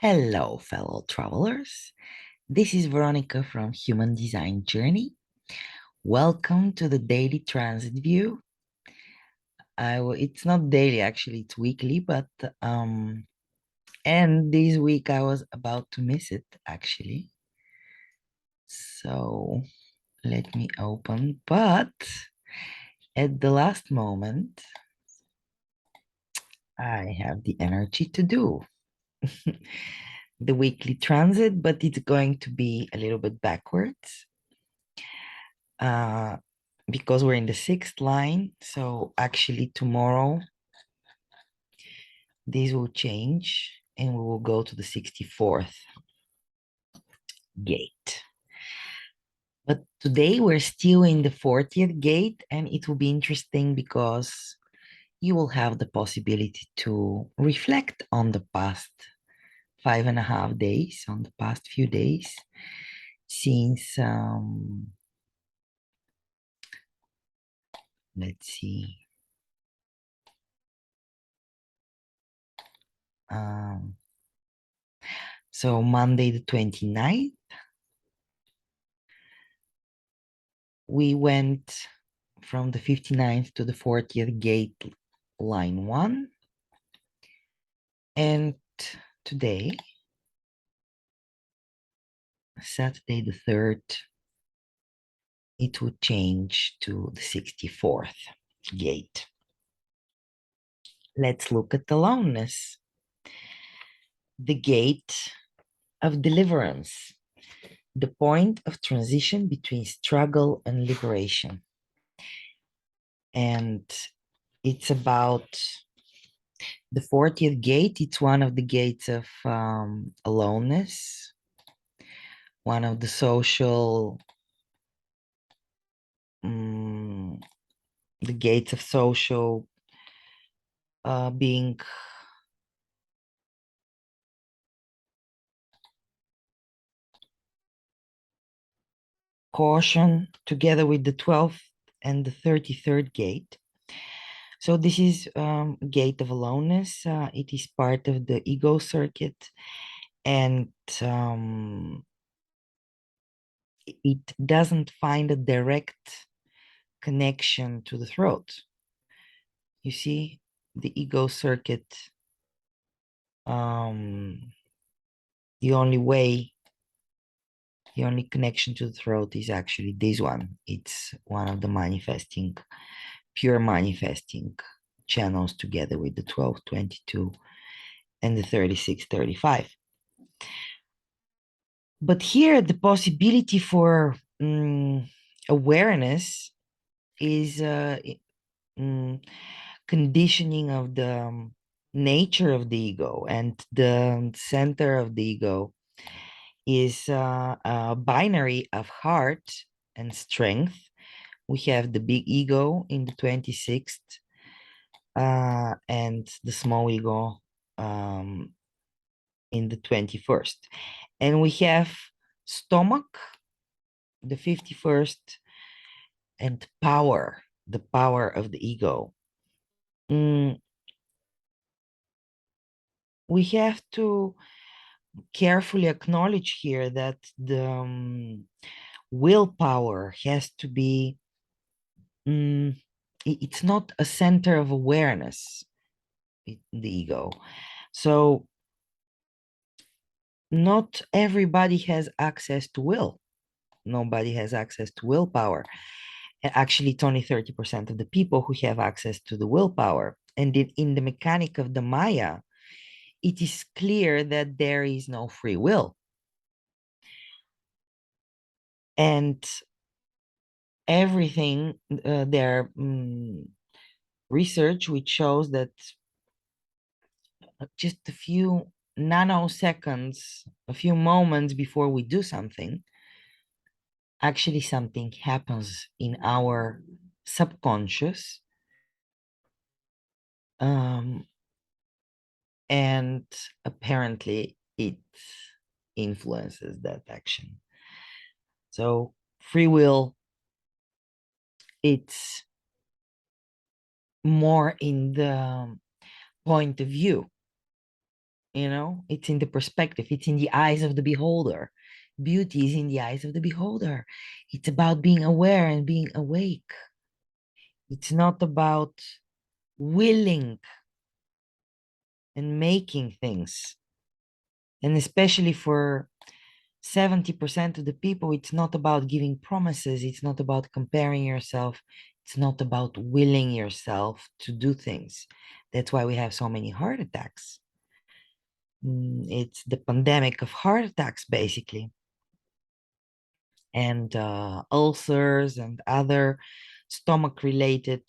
Hello, fellow travelers. This is Veronica from Human Design Journey. Welcome to the daily transit view. It's not daily, actually, it's weekly, but and this week I was about to miss it, actually. So let me open, but at the last moment, I have the energy to do the weekly transit, but it's going to be a little bit backwards. Uh, because we're in the sixth line. So actually tomorrow, this will change and we will go to the 64th gate. But today we're still in the 40th gate, and it will be interesting because you will have the possibility to reflect on the past 5.5 days, on the past few days, since, let's see, um, so Monday the 29th, we went from the 59th to the 40th gate, line 1. And today, Saturday the 3rd, it would change to the 64th gate. Let's look at aloneness, the gate of deliverance, the point of transition between struggle and liberation. And it's about the 40th gate. It's one of the gates of aloneness, one of the social, the gates of social being caution together with the 12th and the 33rd gate. So this is gate of aloneness. It is part of the ego circuit, and it doesn't find a direct connection to the throat. You see, the ego circuit, the only way, the only connection to the throat is actually this one. It's one of the manifesting, pure manifesting channels together with the 1222 and the 3635. But here, the possibility for awareness is conditioning of the nature of the ego, and the center of the ego is a binary of heart and strength. We have the big ego in the 26th and the small ego in the 21st. And we have stomach, the 51st, and power, the power of the ego. We have to carefully acknowledge here that the willpower has to be, it's not a center of awareness, the ego. So not everybody has access to will. Nobody has access to willpower. Actually, it's only 30% of the people who have access to the willpower. And in the mechanic of the Maya, it is clear that there is no free will. And everything, their research, which shows that just a few nanoseconds, a few moments before we do something, actually something happens in our subconscious, and apparently it influences that action. So free will, it's more in the point of view. It's in the perspective, it's in the eyes of the beholder. Beauty is in the eyes of the beholder. It's about being aware and being awake. It's not about willing and making things. And especially for 70% of the people, it's not about giving promises. It's not about comparing yourself. It's not about willing yourself to do things. That's why we have so many heart attacks. It's the pandemic of heart attacks, basically, and ulcers and other stomach-related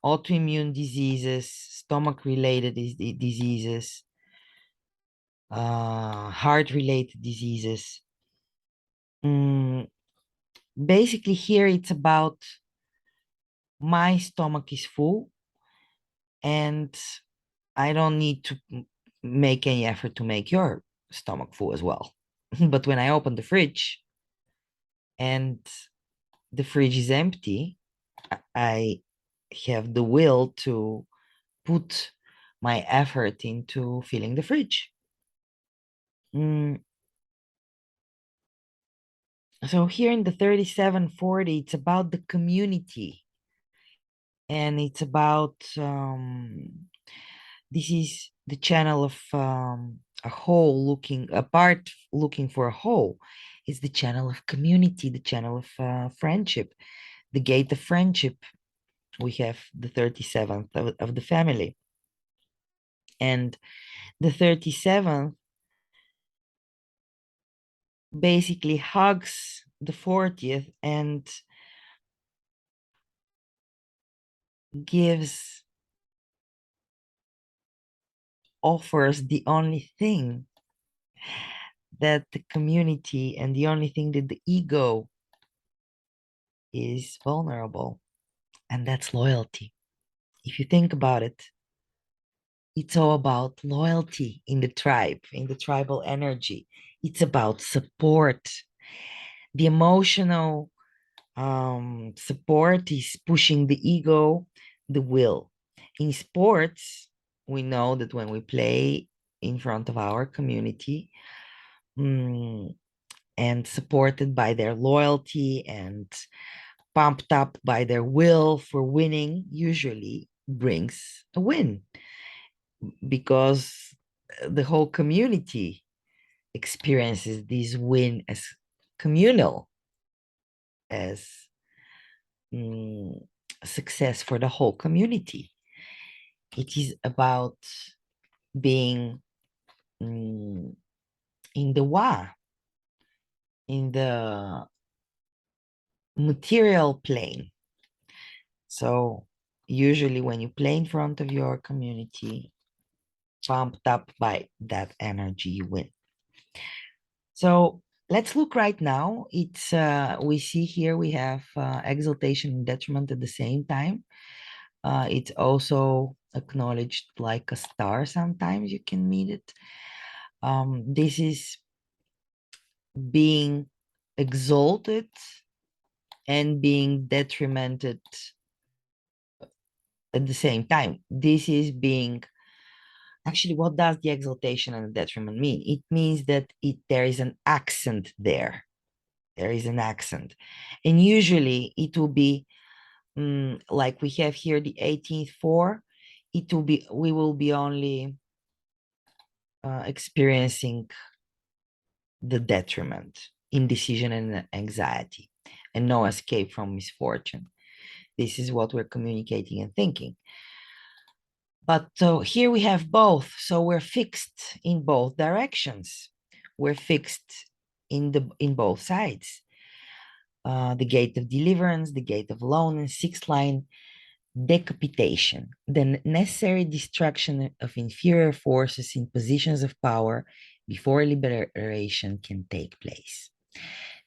autoimmune diseases, stomach-related diseases, heart-related diseases. Basically, here it's about my stomach is full and I don't need to make any effort to make your stomach full as well. But when I open the fridge and the fridge is empty, I have the will to put my effort into filling the fridge. So here in the 3740, it's about the community. And it's about, this is the channel of a whole looking, a part looking for a whole. It's the channel of community, the channel of friendship, the gate of friendship. We have the 37th of the family. And the 37th basically hugs the 40th and offers the only thing that the community and the only thing that the ego is vulnerable, and that's loyalty. If you think about it, it's all about loyalty in the tribe, in the tribal energy. It's about support. The emotional support is pushing the ego, the will. In sports, we know that when we play in front of our community, and supported by their loyalty and pumped up by their will for winning, usually brings a win because the whole community experiences this win as communal, as success for the whole community. It is about being in the wa, in the material plane. So usually when you play in front of your community, pumped up by that energy, you win. So let's look right now. It's we see here we have exaltation and detriment at the same time. It's also acknowledged like a star. Sometimes you can meet it. This is being exalted and being detrimented at the same time. This is being actually, what does the exaltation and the detriment mean? It means that there is an accent there. There is an accent. And usually it will be like we have here the 18th four. It will be, we will be only experiencing the detriment, indecision and anxiety, and no escape from misfortune. This is what we're communicating and thinking. But here we have both. So we're fixed in both directions. We're fixed in both sides. The gate of deliverance, the gate of aloneness, sixth line, decapitation, the necessary destruction of inferior forces in positions of power before liberation can take place.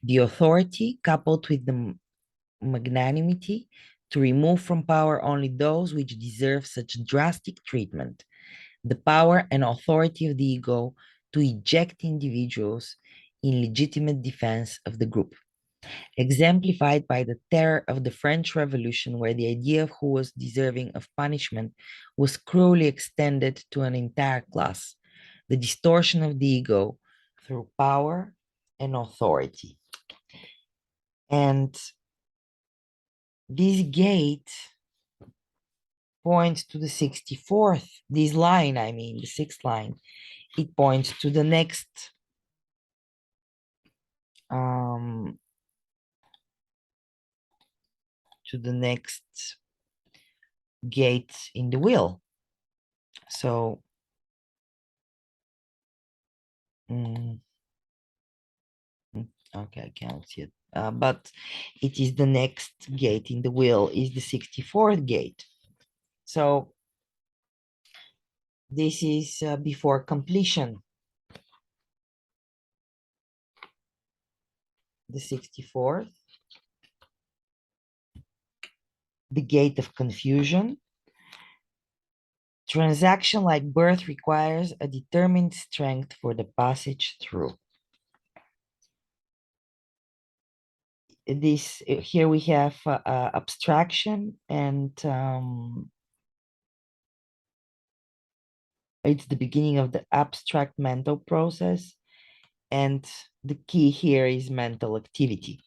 The authority coupled with the magnanimity to remove from power only those which deserve such drastic treatment, the power and authority of the ego to eject individuals in legitimate defense of the group. exemplified by the terror of the French Revolution, where the idea of who was deserving of punishment was cruelly extended to an entire class, the distortion of the ego through power and authority. And this gate points to the 64th, this line, I mean, the sixth line, it points to the next um, gate in the wheel. So mm, okay, I can't see it. But it is the next gate in the wheel is the 64th gate. So this is before completion. The 64th, the gate of confusion. Transaction like birth requires a determined strength for the passage through. This here we have abstraction, and it's the beginning of the abstract mental process, and the key here is mental activity.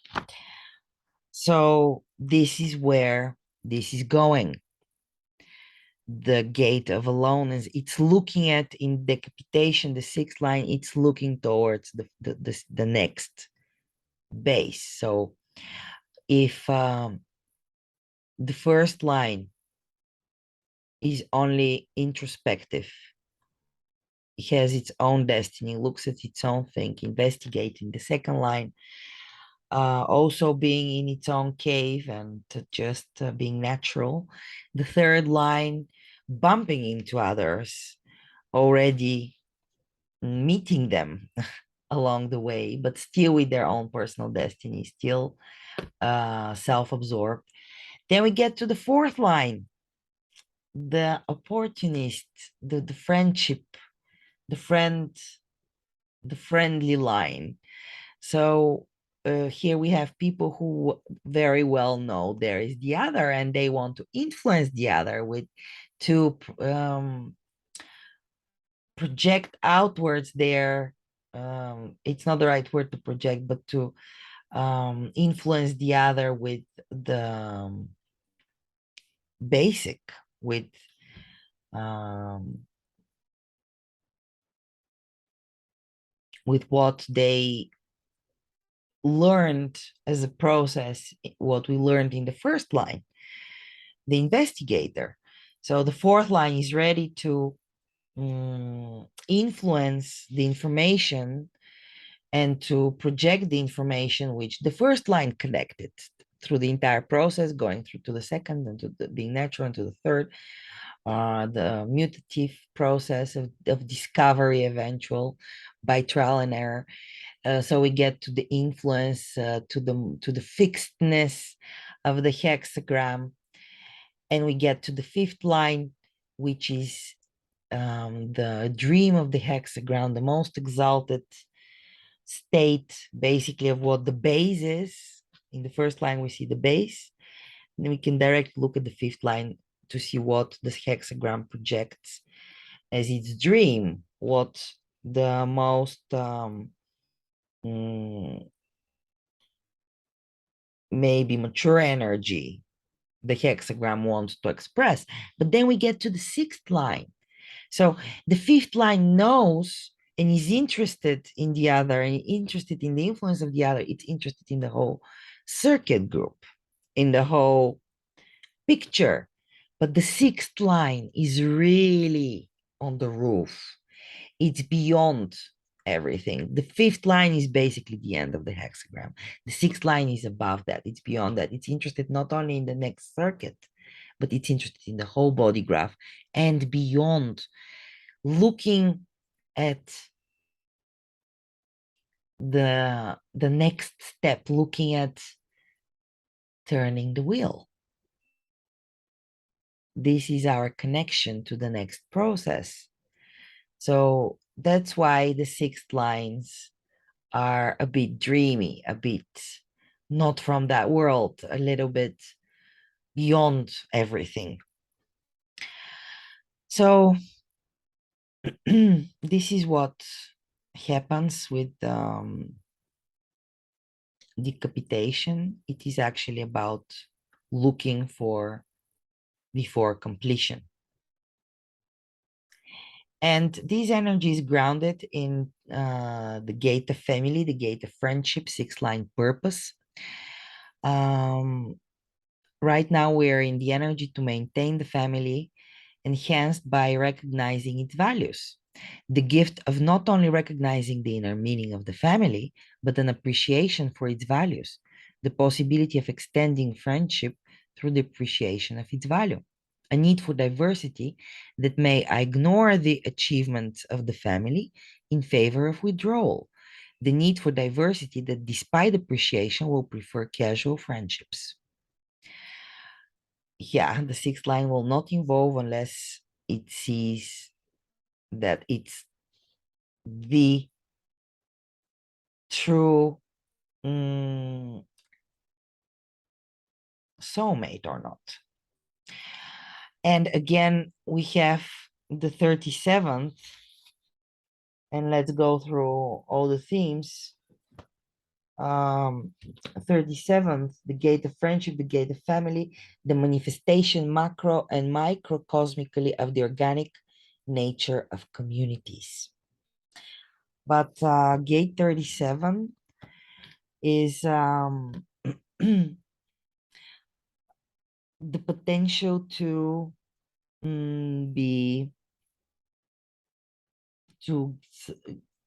So this is where this is going. The gate of aloneness, it's looking at in decapitation, the sixth line, it's looking towards the next base. So if the first line is only introspective, it has its own destiny, looks at its own thing, investigating. The second line, also being in its own cave and just being natural. The third line, bumping into others, already meeting them along the way, but still with their own personal destiny, still self-absorbed. Then we get to the fourth line, the opportunist, the friendship, the friend, the friendly line. So here we have people who very well know there is the other, and they want to influence the other with to project outwards their it's not the right word to project, but to influence the other with the basic, with um, what they learned as a process, what we learned in the first line, the investigator. So the fourth line is ready to influence the information and to project the information which the first line connected through the entire process, going through to the second and to being natural and to the third, the mutative process of discovery eventual by trial and error. So we get to the influence, to the fixedness of the hexagram, and we get to the fifth line, which is the dream of the hexagram, the most exalted state, basically, of what the base is. In the first line, we see the base. And then we can directly look at the fifth line to see what this hexagram projects as its dream, what the most maybe mature energy the hexagram wants to express. But then we get to the sixth line. So the fifth line knows and is interested in the other and interested in the influence of the other. It's interested in the whole circuit group, in the whole picture. But the sixth line is really on the roof. It's beyond everything. The fifth line is basically the end of the hexagram. The sixth line is above that. It's beyond that. It's interested not only in the next circuit, but it's interested in the whole body graph and beyond, looking at the next step, looking at turning the wheel. This is our connection to the next process. So that's why the sixth lines are a bit dreamy, a bit not from that world, a little bit beyond everything. So this is what happens with decapitation. It is actually about looking for before completion. And this energy is grounded in the gate of family, the gate of friendship, six line purpose. Um, right now, we're in the energy to maintain the family, enhanced by recognizing its values. The gift of not only recognizing the inner meaning of the family, but an appreciation for its values, the possibility of extending friendship through the appreciation of its value, a need for diversity that may ignore the achievements of the family in favor of withdrawal, the need for diversity that, despite appreciation, will prefer casual friendships. Yeah, the sixth line will not involve unless it sees that it's the true soulmate or not. And again, we have the 37th, and let's go through all the themes. 37th, the gate of friendship, the gate of family, the manifestation macro and microcosmically of the organic nature of communities. But gate 37 is the potential to be to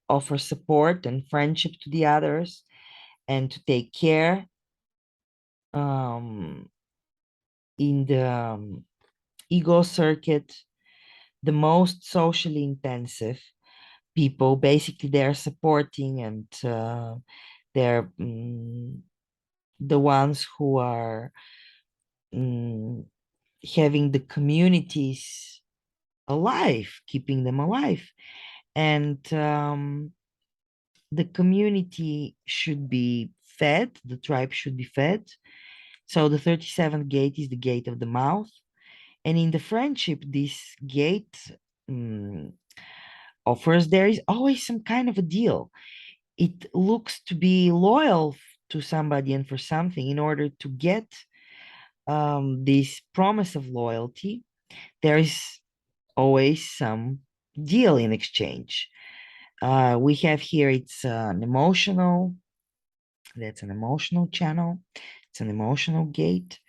offer support and friendship to the others and to take care um, in the ego circuit, the most socially intensive people. Basically, they're supporting and they're the ones who are mm, having the communities alive, keeping them alive. And the community should be fed, the tribe should be fed. So the 37th gate is the gate of the mouth. And in the friendship, this gate offers there is always some kind of a deal. It looks to be loyal to somebody and for something in order to get this promise of loyalty. There is always some deal in exchange. We have here it's an emotional, that's an emotional channel, it's an emotional gate.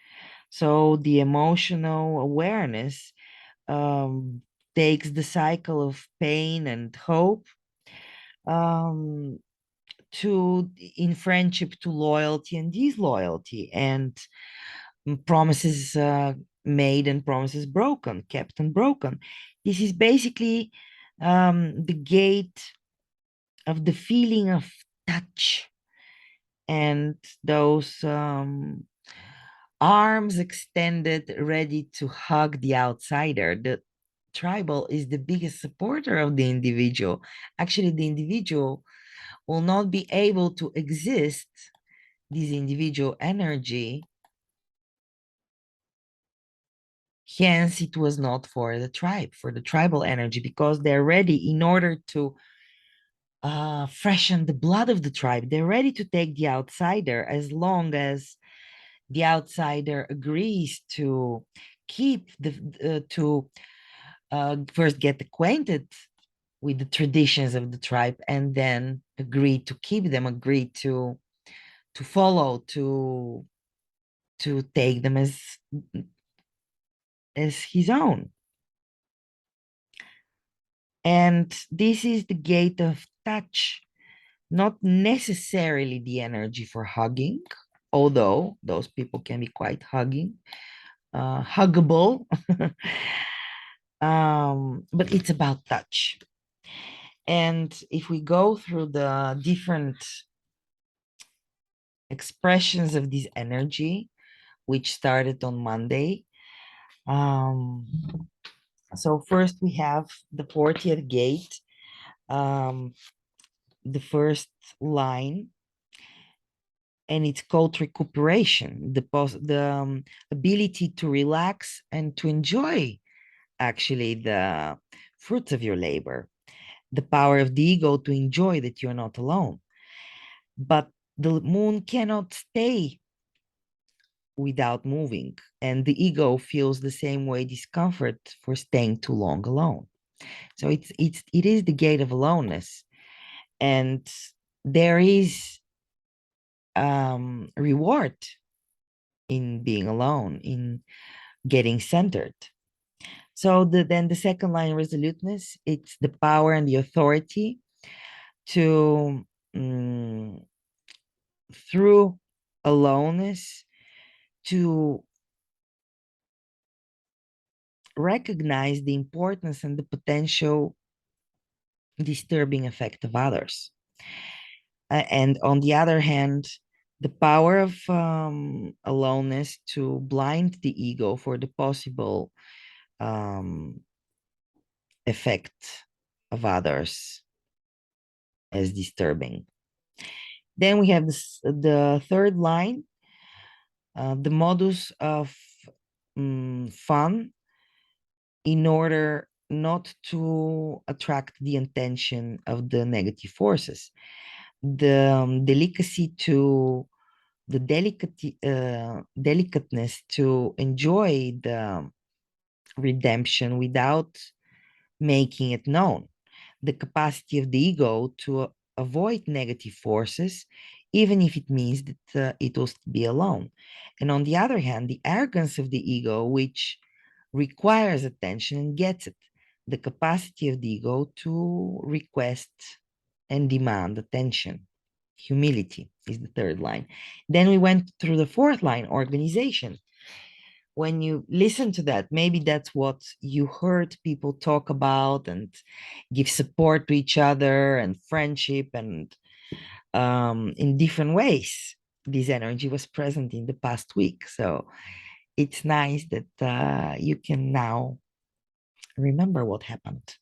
So the emotional awareness um, takes the cycle of pain and hope um, to in friendship to loyalty and disloyalty and promises made and promises broken, kept and broken. This is basically the gate of the feeling of touch and those arms extended, ready to hug the outsider. The tribal is the biggest supporter of the individual. Actually, the individual will not be able to exist, this individual energy. Hence, it was not for the tribe, for the tribal energy, because they're ready in order to freshen the blood of the tribe. They're ready to take the outsider as long as the outsider agrees to keep to first get acquainted with the traditions of the tribe and then agree to keep them, agree to follow, to take them as his own. And this is the gate of touch, not necessarily the energy for hugging, although those people can be quite huggable. But it's about touch. And if we go through the different expressions of this energy, which started on Monday, so first we have the 40th gate, the first line and it's called recuperation, the ability to relax and to enjoy actually the fruits of your labor, the power of the ego to enjoy that you're not alone. But the moon cannot stay without moving, and the ego feels the same way discomfort for staying too long alone. So it is the gate of aloneness, and there is reward in being alone, in getting centered. So then the second line, resoluteness, it's the power and the authority to through aloneness to recognize the importance and the potential disturbing effect of others. And on the other hand, the power of aloneness to blind the ego for the possible effect of others as disturbing. Then we have the third line, the modus of fun in order not to attract the attention of the negative forces. The delicacy to the delicateness to enjoy the redemption without making it known, the capacity of the ego to avoid negative forces, even if it means that it will be alone. And on the other hand, the arrogance of the ego, which requires attention and gets it, the capacity of the ego to request and demand attention. Humility is the third line. Then we went through the fourth line, organization. When you listen to that, maybe that's what you heard people talk about and give support to each other and friendship and in different ways. This energy was present in the past week. So it's nice that you can now remember what happened.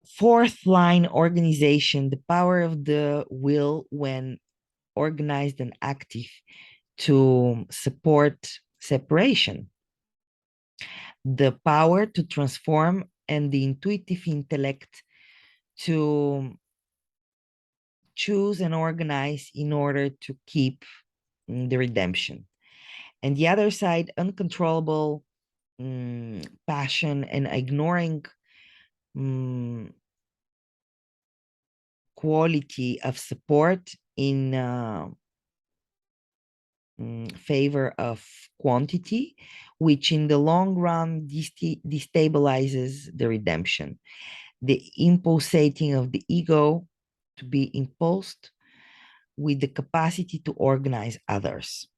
Fourth line, organization, the power of the will when organized and active to support separation, the power to transform, and the intuitive intellect to choose and organize in order to keep the redemption. And the other side, uncontrollable passion and ignoring quality of support in favor of quantity, which in the long run destabilizes the redemption. The impulsating of the ego to be impulsed with the capacity to organize others.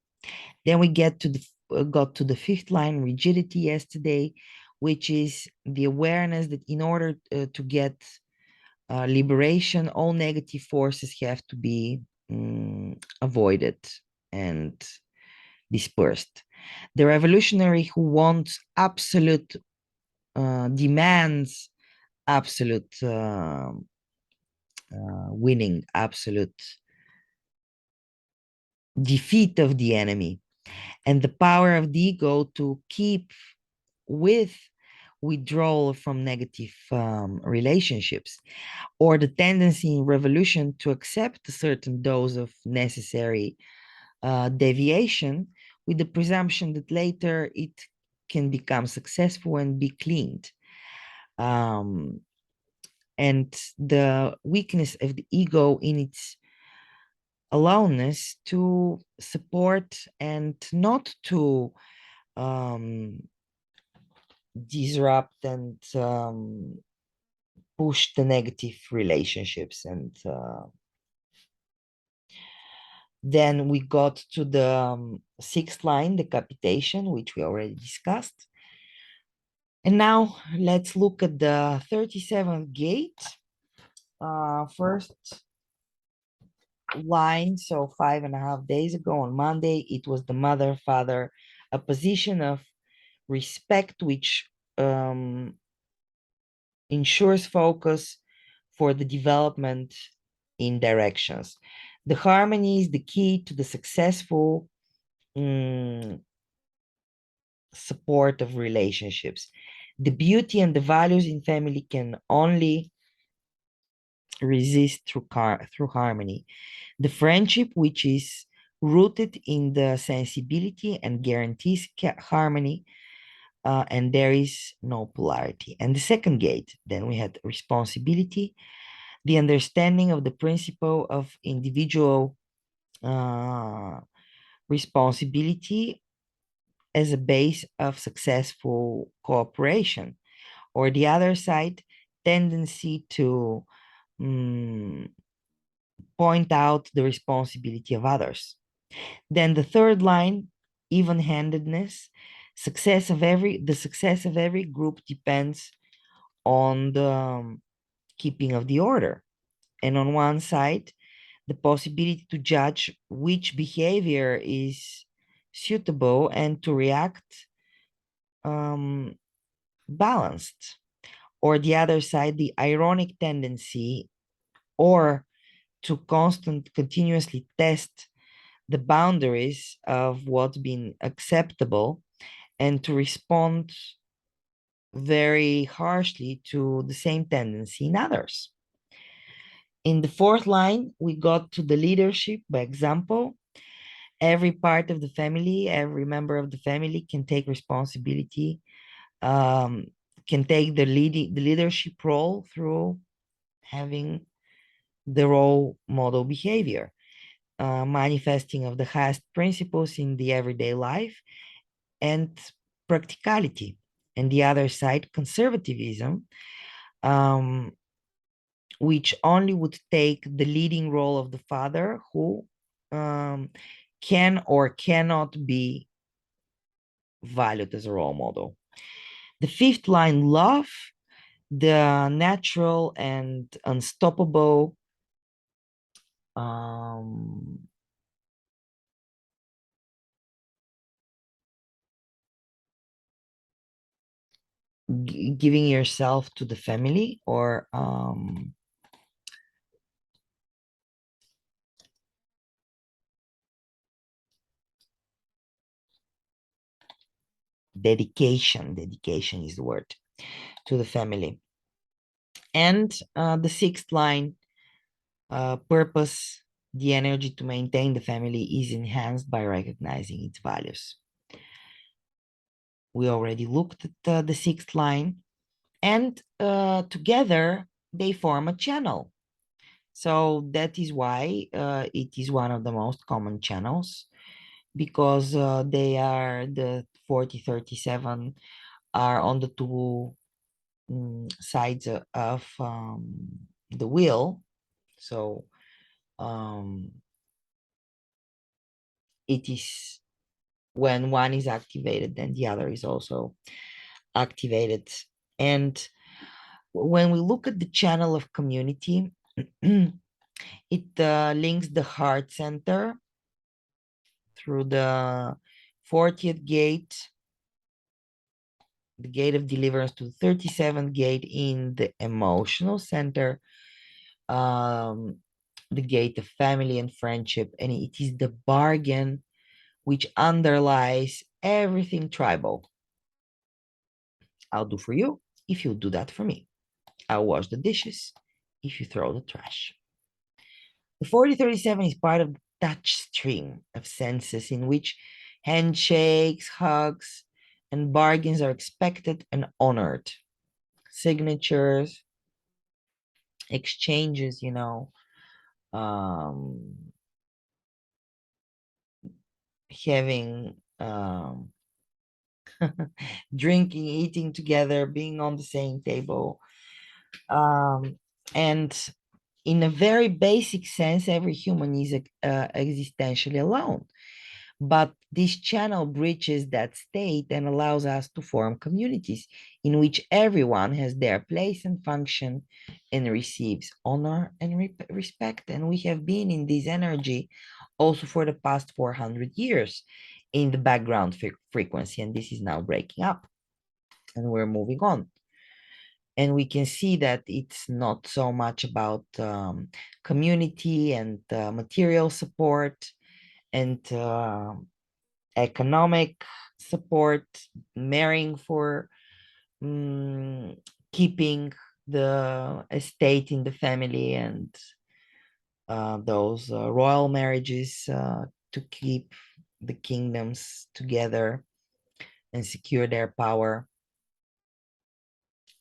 Then we got to the fifth line, rigidity, yesterday, which is the awareness that in order to get liberation, all negative forces have to be avoided and dispersed. The revolutionary who wants absolute demands absolute winning, absolute defeat of the enemy, and the power of the ego to keep with withdrawal from negative relationships, or the tendency in revolution to accept a certain dose of necessary deviation with the presumption that later it can become successful and be cleaned. And the weakness of the ego in its aloneness to support and not to disrupt and push the negative relationships. And then we got to the sixth line, decapitation, which we already discussed. And now let's look at the 37th gate. First line, so 5.5 days ago on Monday, it was the mother, father, a position of respect which ensures focus for the development in directions. The harmony is the key to the successful support of relationships. The beauty and the values in family can only resist through harmony. The friendship, which is rooted in the sensibility and guarantees harmony, and there is no polarity. And the second gate, then we had responsibility, the understanding of the principle of individual responsibility as a base of successful cooperation, or the other side, tendency to point out the responsibility of others. Then the third line, even-handedness, the success of every group depends on the keeping of the order. And on one side, the possibility to judge which behavior is suitable and to react balanced. Or the other side, the ironic tendency or to continuously test the boundaries of what's been acceptable and to respond very harshly to the same tendency in others. In the fourth line, we got to the leadership by example. Every part of the family, every member of the family can take responsibility, can take the leadership role through having the role model behavior, manifesting of the highest principles in the everyday life and practicality. And the other side, conservatism, um, which only would take the leading role of the father who can or cannot be valued as a role model. The fifth line, love, the natural and unstoppable giving yourself to the family, or dedication is the word, to the family. And the sixth line, purpose, the energy to maintain the family is enhanced by recognizing its values. We already looked at the sixth line, and together they form a channel. So that is why it is one of the most common channels, because they are the 4037 are on the two sides of the wheel. So it is when one is activated, then the other is also activated. And when we look at the channel of community, it links the heart center through the 40th gate, the gate of deliverance, to the 37th gate in the emotional center, the gate of family and friendship. And it is the bargain which underlies everything tribal. I'll do for you if you do that for me. I'll wash the dishes if you throw the trash. The 4037 is part of the touch stream of senses in which handshakes, hugs, and bargains are expected and honored. Signatures, exchanges, having drinking, eating together, being on the same table. And in a very basic sense, every human is existentially alone. But this channel bridges that state and allows us to form communities in which everyone has their place and function and receives honor and respect. And we have been in this energy also for the past 400 years in the background frequency, and this is now breaking up and we're moving on. And we can see that it's not so much about community and material support and economic support, marrying for um, keeping the estate in the family, and those royal marriages to keep the kingdoms together and secure their power.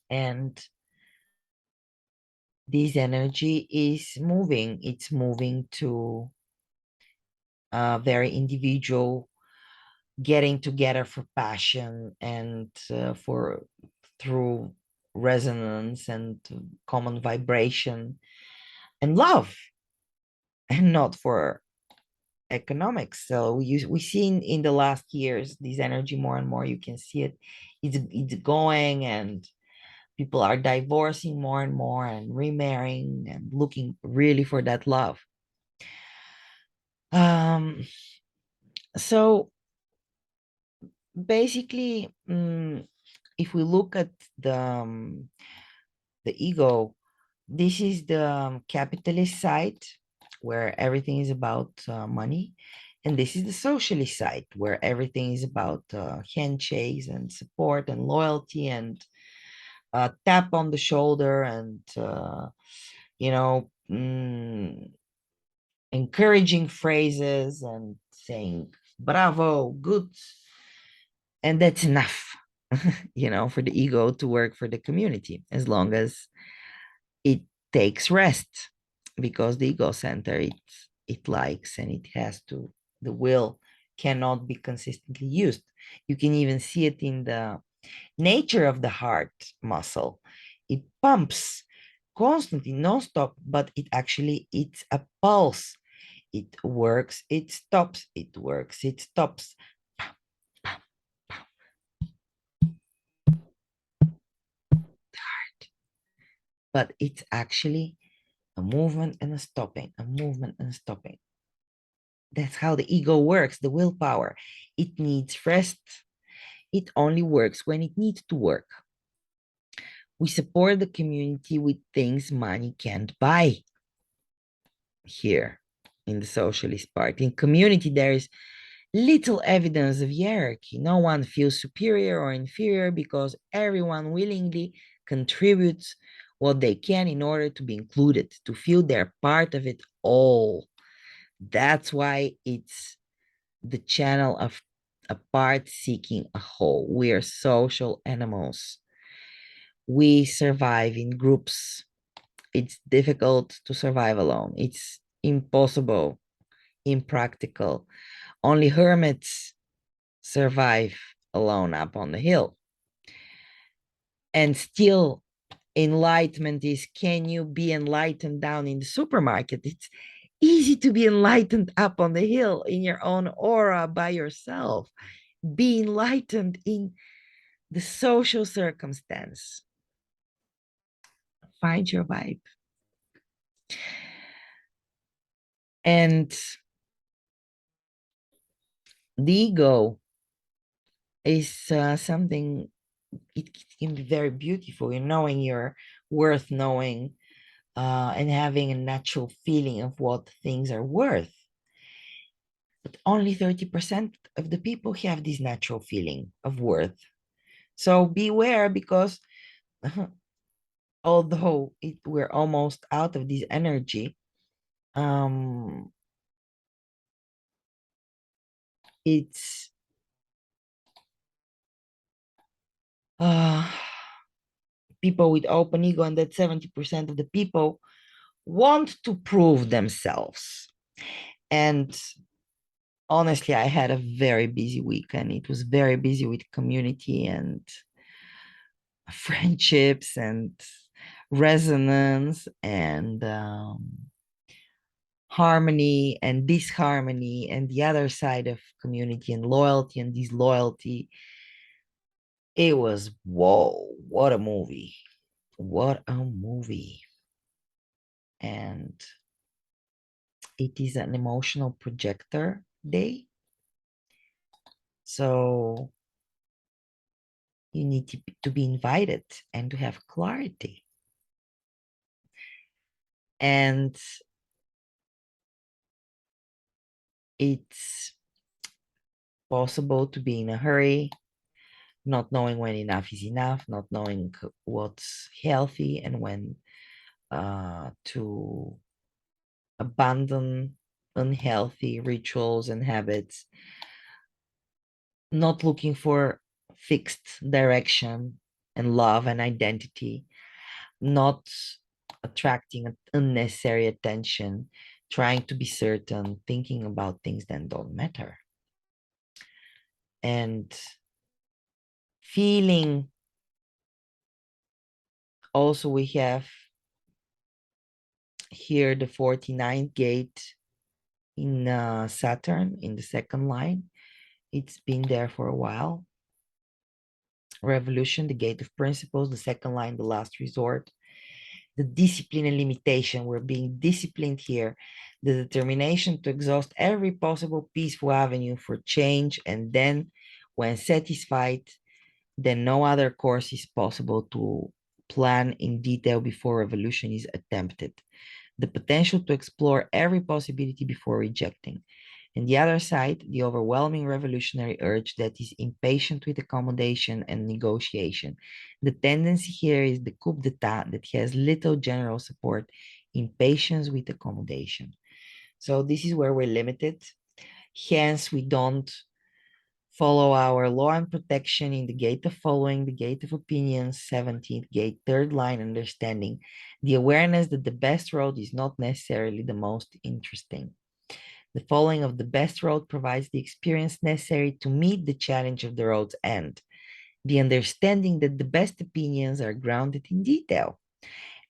And this energy is moving, it's moving to a very individual getting together for passion and for through resonance and common vibration and love, and not for economics. So we see in the last years this energy more and more. You can see it. It's going, and people are divorcing more and more and remarrying and looking really for that love. Um, so basically, if we look at the ego, this is the capitalist side where everything is about money. And this is the socialist side where everything is about handshakes and support and loyalty and tap on the shoulder and, you know, encouraging phrases and saying, bravo, good. And that's enough, for the ego to work for the community, as long as it takes rest, because the ego center it likes and it has to, the will cannot be consistently used. You can even see it in the nature of the heart muscle. It pumps constantly, non-stop, but it's a pulse. It works, it stops, it works, it stops. But it's actually a movement and a stopping, a movement and a stopping. That's how the ego works, the willpower. It needs rest. It only works when it needs to work. We support the community with things money can't buy here in the Socialist Party. In community, there is little evidence of hierarchy. No one feels superior or inferior because everyone willingly contributes what they can in order to be included, to feel they're part of it all. That's why it's the channel of a part seeking a whole. We are social animals. We survive in groups. It's difficult to survive alone. It's impossible, impractical. Only hermits survive alone up on the hill. And still, enlightenment is, can you be enlightened down in the supermarket? It's easy to be enlightened up on the hill in your own aura by yourself. Be enlightened in the social circumstance. Find your vibe. And the ego is something, it can be very beautiful in knowing you're worth knowing, and having a natural feeling of what things are worth. But only 30% of the people have this natural feeling of worth. So beware, because although we're almost out of this energy, um, it's uh, people with open ego, and that 70% of the people want to prove themselves. And honestly, I had a very busy week, and it was very busy with community and friendships and resonance and harmony and disharmony, and the other side of community and loyalty and disloyalty. It was, whoa, what a movie. What a movie. And it is an emotional projector day. So You need to be invited and to have clarity. And it's possible to be in a hurry, not knowing when enough is enough, not knowing what's healthy and when to abandon unhealthy rituals and habits, not looking for fixed direction and love and identity, not attracting unnecessary attention, trying to be certain, thinking about things that don't matter. And feeling also, we have here the 49th gate in Saturn in the second line. It's been there for a while. Revolution, the gate of principles, the second line, the last resort. The discipline and limitation, we're being disciplined here. The determination to exhaust every possible peaceful avenue for change. And then when satisfied, then no other course is possible to plan in detail before revolution is attempted. The potential to explore every possibility before rejecting. And the other side, the overwhelming revolutionary urge that is impatient with accommodation and negotiation. The tendency here is the coup d'etat that has little general support, impatience with accommodation. So this is where we're limited. Hence, we don't follow our law and protection in the gate of following, the gate of opinions, 17th gate, third line, understanding, the awareness that the best road is not necessarily the most interesting. The following of the best road provides the experience necessary to meet the challenge of the road's end. The understanding that the best opinions are grounded in detail.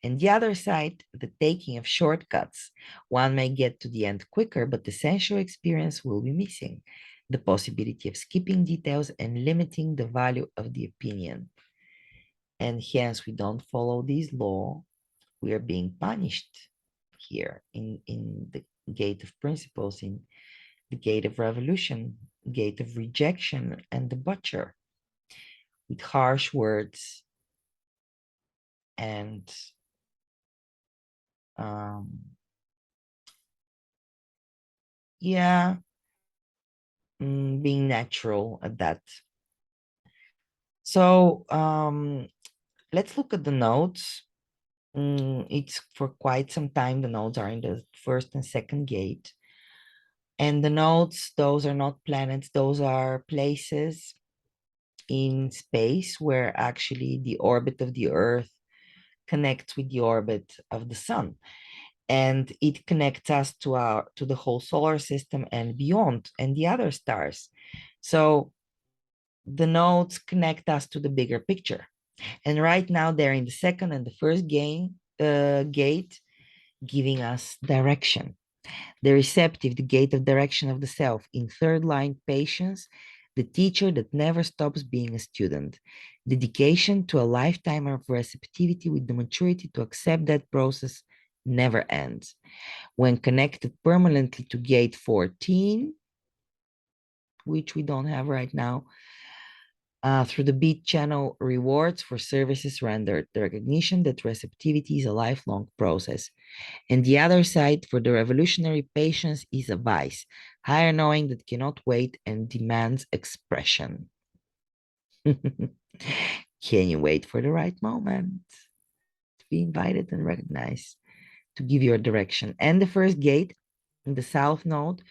And the other side, the taking of shortcuts. One may get to the end quicker, but the essential experience will be missing. The possibility of skipping details and limiting the value of the opinion. And hence, we don't follow this law, we are being punished here in the gate of principles, in the gate of revolution, gate of rejection, and the butcher with harsh words and um, yeah, being natural at that. So let's look at the nodes. It's for quite some time, the nodes are in the first and second gate. And the nodes, those are not planets, those are places in space where actually the orbit of the Earth connects with the orbit of the sun. And it connects us to the whole solar system and beyond, and the other stars. So the nodes connect us to the bigger picture. And right now they're in the second and the first gate, giving us direction. The receptive, the gate of direction of the self. In third line, patience, the teacher that never stops being a student. Dedication to a lifetime of receptivity with the maturity to accept that process never ends. When connected permanently to gate 14, which we don't have right now, through the beat channel rewards for services rendered, the recognition that receptivity is a lifelong process. And the other side, for the revolutionary, patience is a vice, higher knowing that cannot wait and demands expression. Can you wait for the right moment to be invited and recognized, to give your direction? And the first gate in the south node,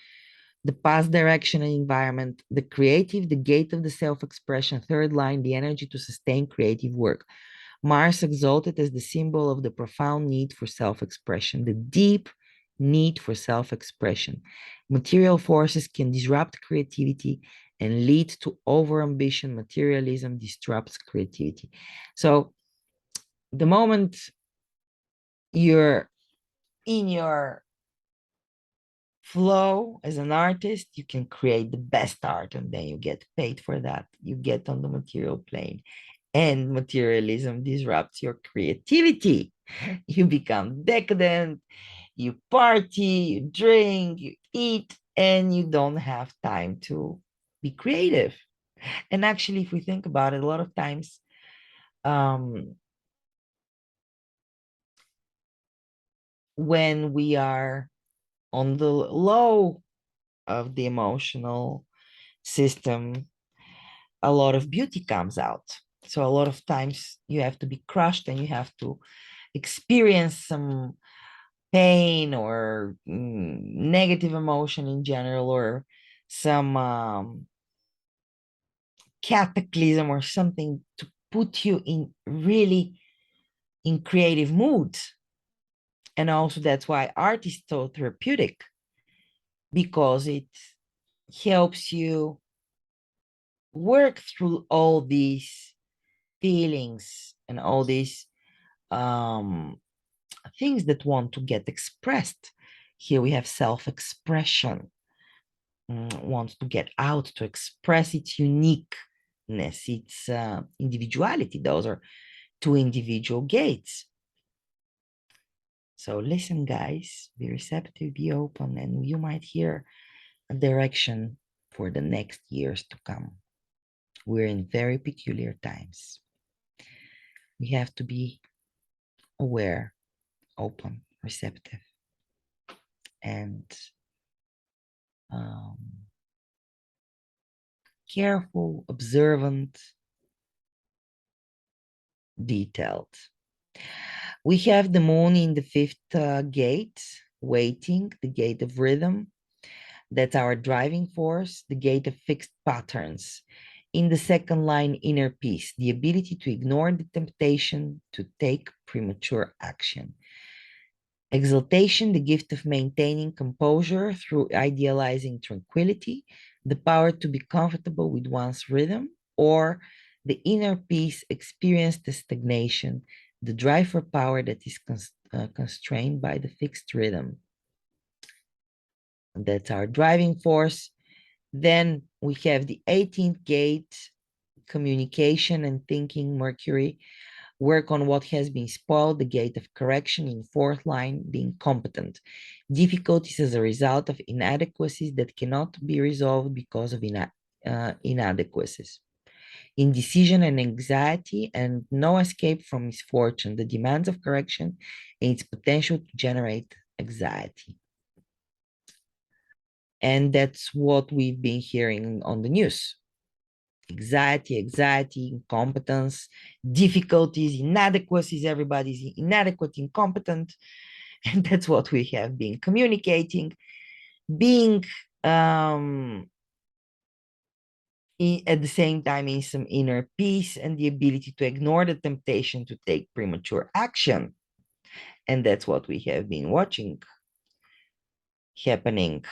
the past direction and environment, the creative, the gate of the self-expression, third line, the energy to sustain creative work. Mars exalted as the symbol of the profound need for self-expression, the deep need for self-expression. Material forces can disrupt creativity and lead to overambition. Materialism disrupts creativity. So the moment you're in your flow as an artist, you can create the best art and then you get paid for that. You get on the material plane, and materialism disrupts your creativity. You become decadent, you party, you drink, you eat, and you don't have time to be creative. And actually, if we think about it, a lot of times, um, when we are on the low of the emotional system, a lot of beauty comes out. So a lot of times you have to be crushed and you have to experience some pain or negative emotion in general, or some cataclysm or something to put you in really in creative mood. And also that's why art is so therapeutic, because it helps you work through all these feelings and all these um, things that want to get expressed. Here we have self-expression, wants to get out, to express its uniqueness, its individuality. Those are two individual gates. So listen, guys, be receptive, be open, and you might hear a direction for the next years to come. We're in very peculiar times. We have to be aware, open, receptive, and um, careful, observant, detailed. We have the moon in the fifth gate, waiting, the gate of rhythm. That's our driving force, the gate of fixed patterns. In the second line, inner peace, the ability to ignore the temptation to take premature action. Exaltation, the gift of maintaining composure through idealizing tranquility, the power to be comfortable with one's rhythm, or the inner peace, experience the stagnation, the drive for power that is constrained by the fixed rhythm. That's our driving force. Then we have the 18th gate, communication and thinking, Mercury. Work on what has been spoiled, the gate of correction in fourth line, being competent. Difficulties as a result of inadequacies that cannot be resolved because of inadequacies. Indecision and anxiety, and no escape from misfortune, the demands of correction and its potential to generate anxiety. And that's what we've been hearing on the news. Anxiety, incompetence, difficulties, inadequacies. Everybody's inadequate, incompetent. And that's what we have been communicating. Being at the same time in some inner peace and the ability to ignore the temptation to take premature action. And that's what we have been watching happening.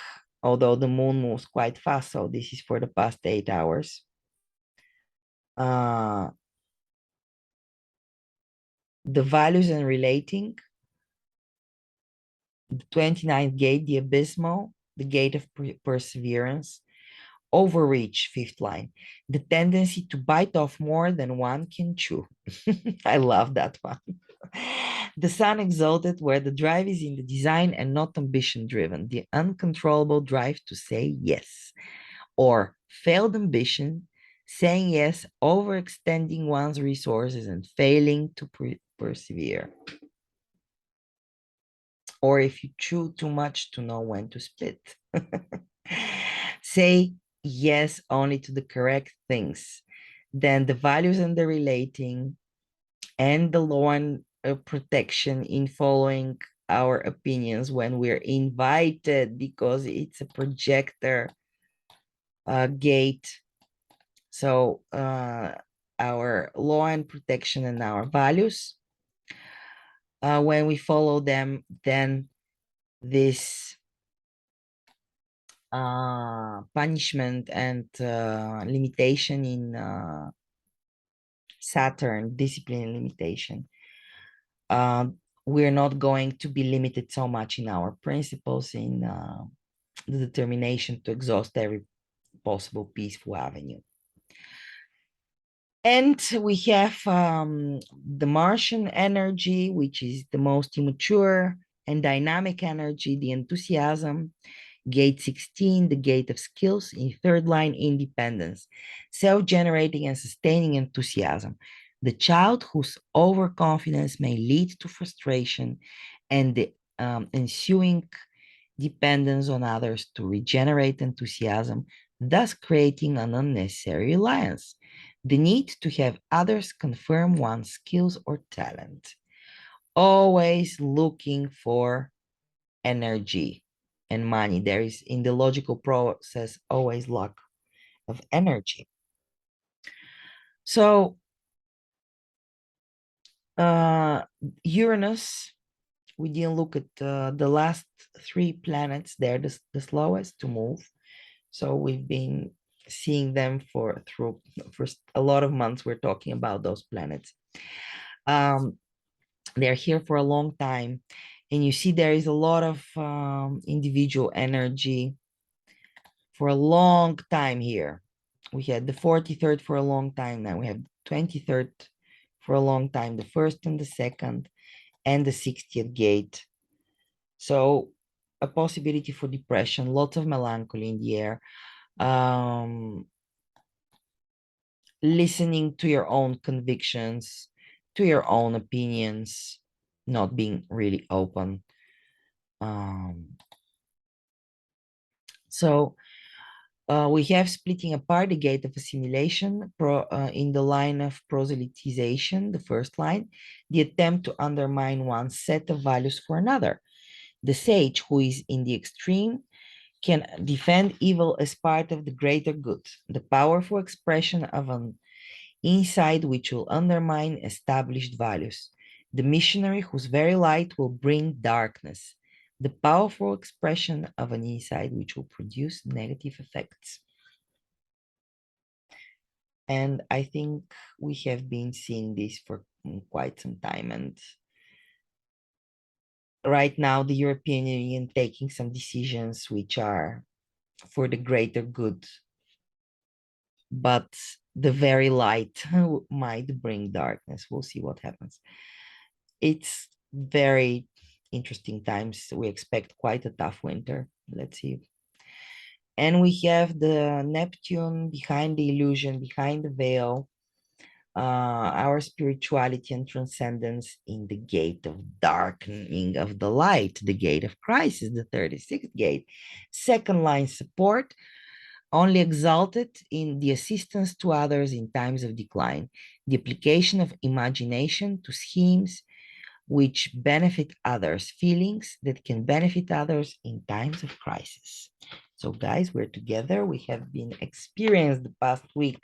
Although the moon moves quite fast, so this is for the past 8 hours. The values and relating, the 29th gate, the abysmal, the gate of perseverance, overreach, fifth line, the tendency to bite off more than one can chew. I love that one. The sun exalted, where the drive is in the design and not ambition driven, the uncontrollable drive to say yes, or failed ambition, saying yes, overextending one's resources and failing to persevere. Or if you chew too much to know when to spit. Say yes only to the correct things. Then the values and the relating and the law and protection in following our opinions when we're invited, because it's a projector gate. So our law and protection and our values, when we follow them, then this punishment and limitation in Saturn, discipline and limitation. We're not going to be limited so much in our principles, in the determination to exhaust every possible peaceful avenue. And we have the Martian energy, which is the most immature and dynamic energy, the enthusiasm, Gate 16, the gate of skills. In third line, independence, self-generating and sustaining enthusiasm. The child whose overconfidence may lead to frustration and the ensuing dependence on others to regenerate enthusiasm, thus creating an unnecessary reliance. The need to have others confirm one's skills or talent. Always looking for energy and money. There is in the logical process always lack of energy. So Uranus, we didn't look at the last three planets. They're the slowest to move. So we've been seeing them for a lot of months. We're talking about those planets. They're here for a long time. And you see there is a lot of individual energy for a long time here. We had the 43rd for a long time now. We have 23rd for a long time, the first and the second, and the 60th gate. So a possibility for depression, lots of melancholy in the air. Listening to your own convictions, to your own opinions, not being really open. So we have splitting apart the gate of assimilation in the line of proselytization, the first line, the attempt to undermine one set of values for another. The sage, who is in the extreme, can defend evil as part of the greater good, the powerful expression of an insight which will undermine established values. The missionary whose very light will bring darkness, the powerful expression of an insight which will produce negative effects. And I think we have been seeing this for quite some time. And right now, the European Union taking some decisions which are for the greater good, but the very light might bring darkness. We'll see what happens. It's very interesting times. We expect quite a tough winter. Let's see. And we have the Neptune behind the illusion, behind the veil, our spirituality and transcendence in the gate of darkening of the light, the gate of Christ is the 36th gate. Second line support, only exalted in the assistance to others in times of decline, the application of imagination to schemes which benefit others, feelings that can benefit others in times of crisis. So guys, we're together. We have been experienced the past week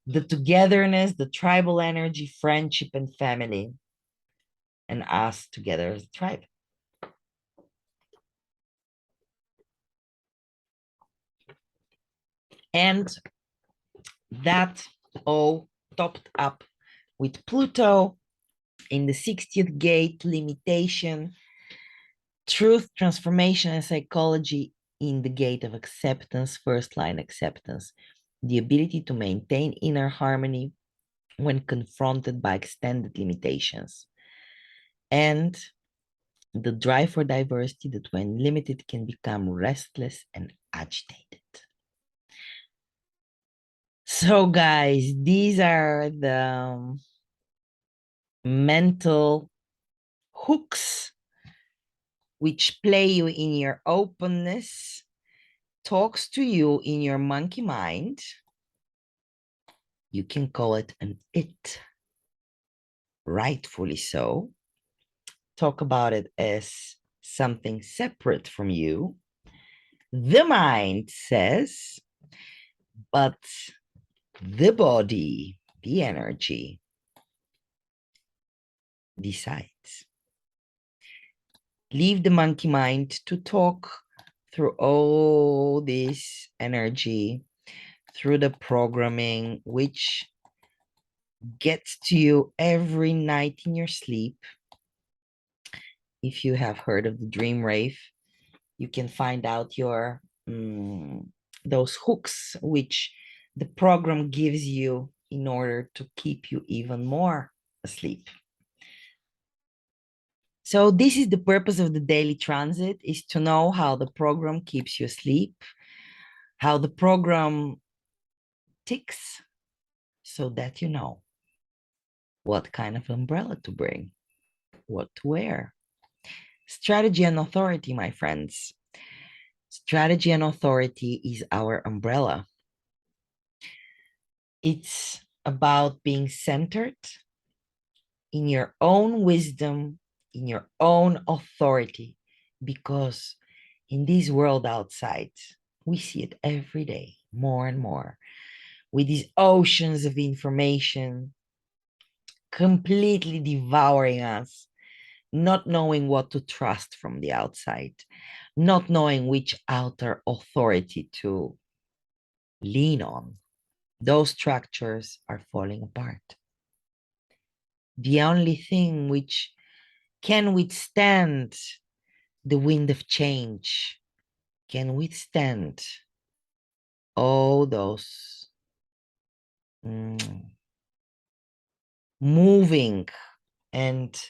the togetherness, the tribal energy, friendship, and family, and us together as a tribe. And that all topped up with Pluto in the 60th gate, limitation, truth, transformation, and psychology in the gate of acceptance, first line acceptance, the ability to maintain inner harmony when confronted by extended limitations, and the drive for diversity that when limited can become restless and agitated. So guys, these are the mental hooks which play you in your openness, talks to you in your monkey mind. You can call it an it, rightfully so. Talk about it as something separate from you. The mind says, but the body, the energy, decides. Leave the monkey mind to talk through all this energy, through the programming, which gets to you every night in your sleep. If you have heard of the dream rave, you can find out your those hooks which the program gives you in order to keep you even more asleep. So this is the purpose of the daily transit, is to know how the program keeps you asleep, how the program ticks, so that you know what kind of umbrella to bring, what to wear. Strategy and authority, my friends. Strategy and authority is our umbrella. It's about being centered in your own wisdom, in your own authority, because in this world outside, we see it every day, more and more, with these oceans of information completely devouring us, not knowing what to trust from the outside, not knowing which outer authority to lean on. Those structures are falling apart. The only thing which can withstand the wind of change, can withstand all those moving and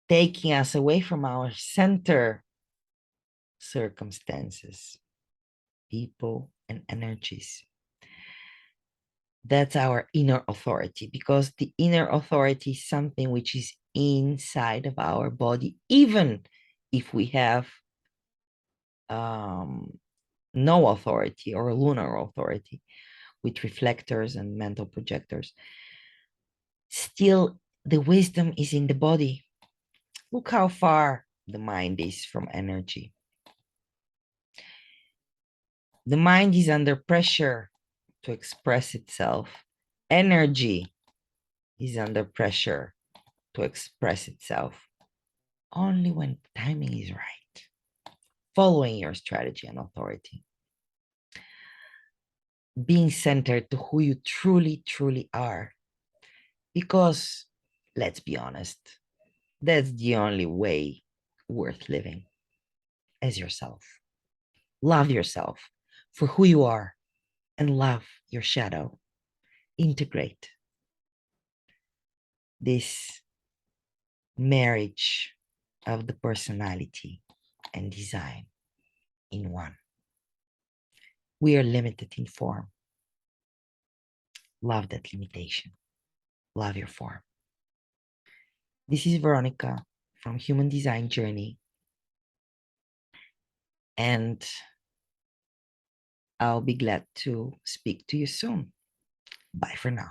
taking us away from our center circumstances, people, and energies. That's our inner authority, because the inner authority is something which is inside of our body, even if we have no authority or lunar authority with reflectors and mental projectors. Still, the wisdom is in the body. Look how far the mind is from energy. The mind is under pressure to express itself. Energy is under pressure to express itself only when timing is right, following your strategy and authority, being centered to who you truly, truly are. Because let's be honest, that's the only way worth living, as yourself. Love yourself for who you are and love your shadow. Integrate this marriage of the personality and design in one. We are limited in form. Love that limitation. Love your form. This is Veronica from Human Design Journey. And I'll be glad to speak to you soon. Bye for now.